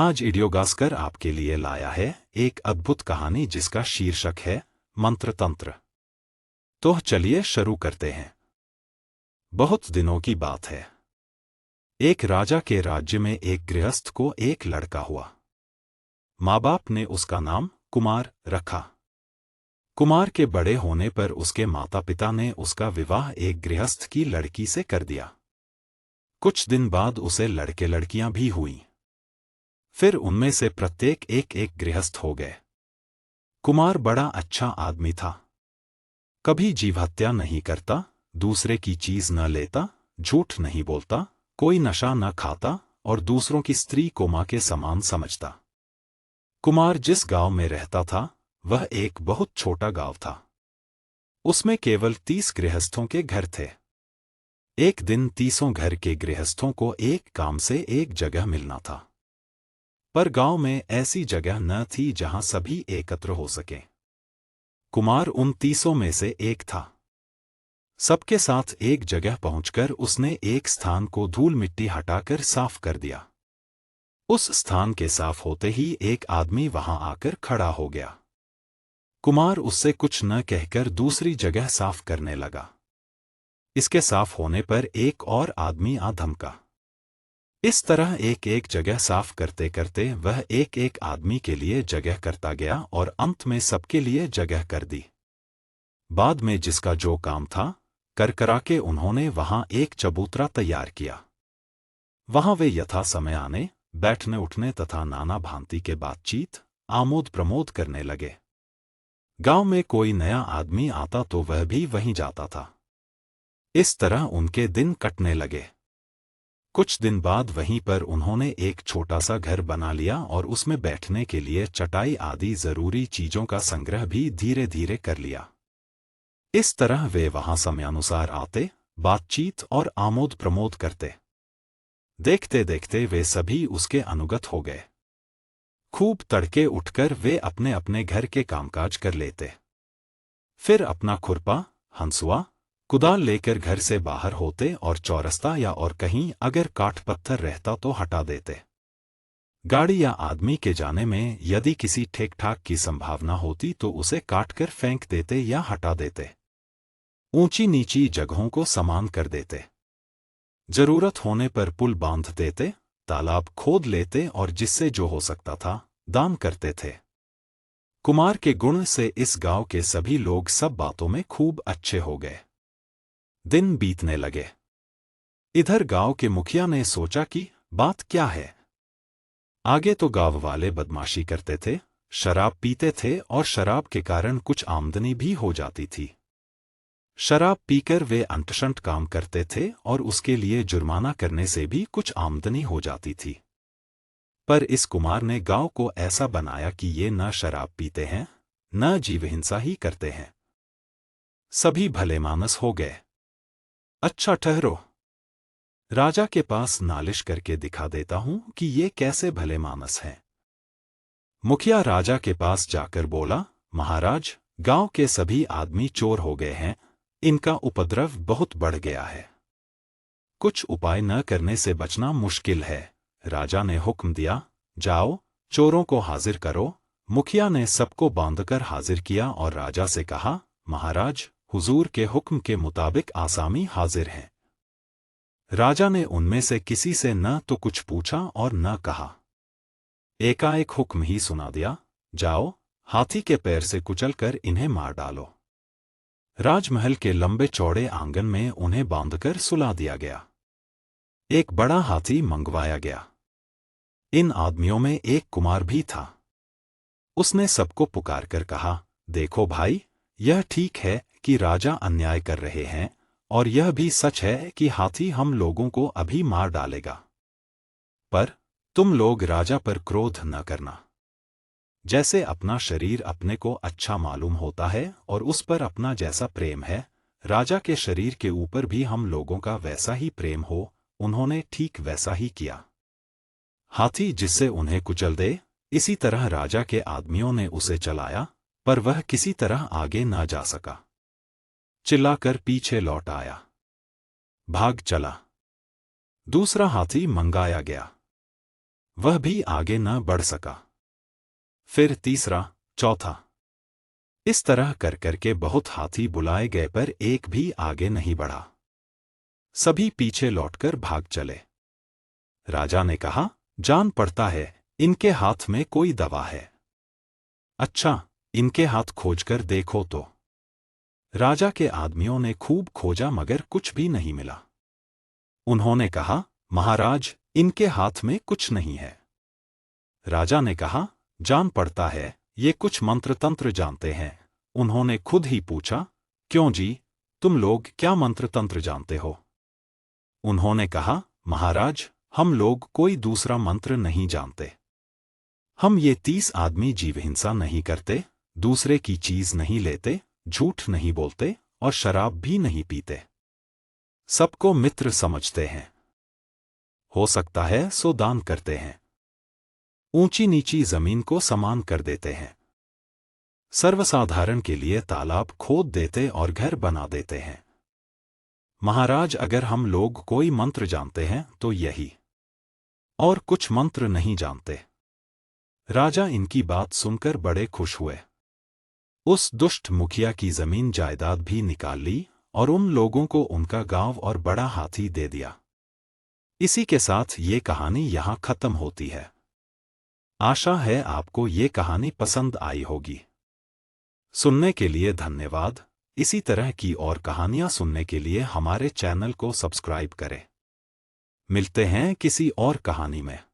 आज इडियोगास्कर आपके लिए लाया है एक अद्भुत कहानी जिसका शीर्षक है मंत्र तंत्र। तो चलिए शुरू करते हैं। बहुत दिनों की बात है। एक राजा के राज्य में एक गृहस्थ को एक लड़का हुआ। माँ बाप ने उसका नाम कुमार रखा। कुमार के बड़े होने पर उसके माता पिता ने उसका विवाह एक गृहस्थ की लड़की से कर दिया। कुछ दिन बाद उसे लड़के लड़कियां भी हुईं। फिर उनमें से प्रत्येक एक एक गृहस्थ हो गए। कुमार बड़ा अच्छा आदमी था। कभी जीवहत्या नहीं करता, दूसरे की चीज न लेता, झूठ नहीं बोलता, कोई नशा न खाता और दूसरों की स्त्री को मां के समान समझता। कुमार जिस गांव में रहता था वह एक बहुत छोटा गांव था। उसमें केवल 30 गृहस्थों के घर थे। एक दिन 30 घर के गृहस्थों को एक काम से एक जगह मिलना था, पर गांव में ऐसी जगह न थी जहां सभी एकत्र हो सकें। कुमार उन 30 में से एक था। सबके साथ एक जगह पहुंचकर उसने एक स्थान को धूल मिट्टी हटाकर साफ कर दिया। उस स्थान के साफ होते ही एक आदमी वहां आकर खड़ा हो गया। कुमार उससे कुछ न कहकर दूसरी जगह साफ करने लगा। इसके साफ होने पर एक और आदमी आ धमका। इस तरह एक एक जगह साफ करते करते वह एक एक आदमी के लिए जगह करता गया और अंत में सबके लिए जगह कर दी। बाद में जिसका जो काम था कर करा के उन्होंने वहां एक चबूतरा तैयार किया। वहां वे यथा समय आने बैठने उठने तथा नाना भांति के बातचीत आमोद प्रमोद करने लगे। गांव में कोई नया आदमी आता तो वह भी वहीं जाता था। इस तरह उनके दिन कटने लगे। कुछ दिन बाद वहीं पर उन्होंने एक छोटा सा घर बना लिया और उसमें बैठने के लिए चटाई आदि जरूरी चीजों का संग्रह भी धीरे धीरे कर लिया। इस तरह वे वहां समयानुसार आते, बातचीत और आमोद प्रमोद करते। देखते देखते वे सभी उसके अनुगत हो गए। खूब तड़के उठकर वे अपने अपने घर के कामकाज कर लेते। फिर अपना खुरपा, हंसुआ, कुदाल लेकर घर से बाहर होते और चौरस्ता या और कहीं अगर काठ पत्थर रहता तो हटा देते। गाड़ी या आदमी के जाने में यदि किसी ठेक ठाक की संभावना होती तो उसे काट कर फेंक देते या हटा देते। ऊंची नीची जगहों को समान कर देते। जरूरत होने पर पुल बांध देते, तालाब खोद लेते और जिससे जो हो सकता था दान करते थे। कुमार के गुण से इस गांव के सभी लोग सब बातों में खूब अच्छे हो गए। दिन बीतने लगे। इधर गांव के मुखिया ने सोचा कि बात क्या है। आगे तो गांव वाले बदमाशी करते थे, शराब पीते थे और शराब के कारण कुछ आमदनी भी हो जाती थी। शराब पीकर वे अंटशंट काम करते थे और उसके लिए जुर्माना करने से भी कुछ आमदनी हो जाती थी। पर इस कुमार ने गांव को ऐसा बनाया कि ये न शराब पीते हैं, न जीव हिंसा ही करते हैं। सभी भले मानस हो गए। अच्छा ठहरो, राजा के पास नालिश करके दिखा देता हूं कि ये कैसे भले मानस हैं। मुखिया राजा के पास जाकर बोला, महाराज, गांव के सभी आदमी चोर हो गए हैं, इनका उपद्रव बहुत बढ़ गया है। कुछ उपाय न करने से बचना मुश्किल है। राजा ने हुक्म दिया, जाओ चोरों को हाजिर करो। मुखिया ने सबको बांधकर हाजिर किया और राजा से कहा, महाराज, हुजूर के हुक्म के मुताबिक आसामी हाजिर हैं। राजा ने उनमें से किसी से न तो कुछ पूछा और न कहा। एकाएक हुक्म ही सुना दिया, जाओ हाथी के पैर से कुचलकर इन्हें मार डालो। राजमहल के लंबे चौड़े आंगन में उन्हें बांधकर सुला दिया गया। एक बड़ा हाथी मंगवाया गया। इन आदमियों में एक कुमार भी था। उसने सबको पुकारकर कहा, देखो भाई, यह ठीक है कि राजा अन्याय कर रहे हैं और यह भी सच है कि हाथी हम लोगों को अभी मार डालेगा। पर तुम लोग राजा पर क्रोध न करना। जैसे अपना शरीर अपने को अच्छा मालूम होता है और उस पर अपना जैसा प्रेम है, राजा के शरीर के ऊपर भी हम लोगों का वैसा ही प्रेम हो। उन्होंने ठीक वैसा ही किया। हाथी जिससे उन्हें कुचल दे, इसी तरह राजा के आदमियों ने उसे चलाया, पर वह किसी तरह आगे ना जा सका। चिल्लाकर पीछे लौट आया, भाग चला। दूसरा हाथी मंगाया गया। वह भी आगे न बढ़ सका। फिर तीसरा, चौथा। इस तरह कर करके बहुत हाथी बुलाए गए पर एक भी आगे नहीं बढ़ा। सभी पीछे लौटकर भाग चले। राजा ने कहा, जान पड़ता है इनके हाथ में कोई दवा है। अच्छा, इनके हाथ खोजकर देखो तो। राजा के आदमियों ने खूब खोजा मगर कुछ भी नहीं मिला। उन्होंने कहा, महाराज, इनके हाथ में कुछ नहीं है। राजा ने कहा, जान पड़ता है ये कुछ मंत्र तंत्र जानते हैं। उन्होंने खुद ही पूछा, क्यों जी, तुम लोग क्या मंत्र तंत्र जानते हो? उन्होंने कहा, महाराज, हम लोग कोई दूसरा मंत्र नहीं जानते। हम ये 30 आदमी जीव हिंसा नहीं करते, दूसरे की चीज नहीं लेते, झूठ नहीं बोलते और शराब भी नहीं पीते। सबको मित्र समझते हैं। हो सकता है सो दान करते हैं। ऊंची नीची जमीन को समान कर देते हैं। सर्वसाधारण के लिए तालाब खोद देते और घर बना देते हैं। महाराज, अगर हम लोग कोई मंत्र जानते हैं तो यही, और कुछ मंत्र नहीं जानते। राजा इनकी बात सुनकर बड़े खुश हुए। उस दुष्ट मुखिया की जमीन जायदाद भी निकाल ली और उन लोगों को उनका गांव और बड़ा हाथी दे दिया। इसी के साथ ये कहानी यहाँ खत्म होती है। आशा है आपको ये कहानी पसंद आई होगी। सुनने के लिए धन्यवाद। इसी तरह की और कहानियाँ सुनने के लिए हमारे चैनल को सब्सक्राइब करें। मिलते हैं किसी और कहानी में।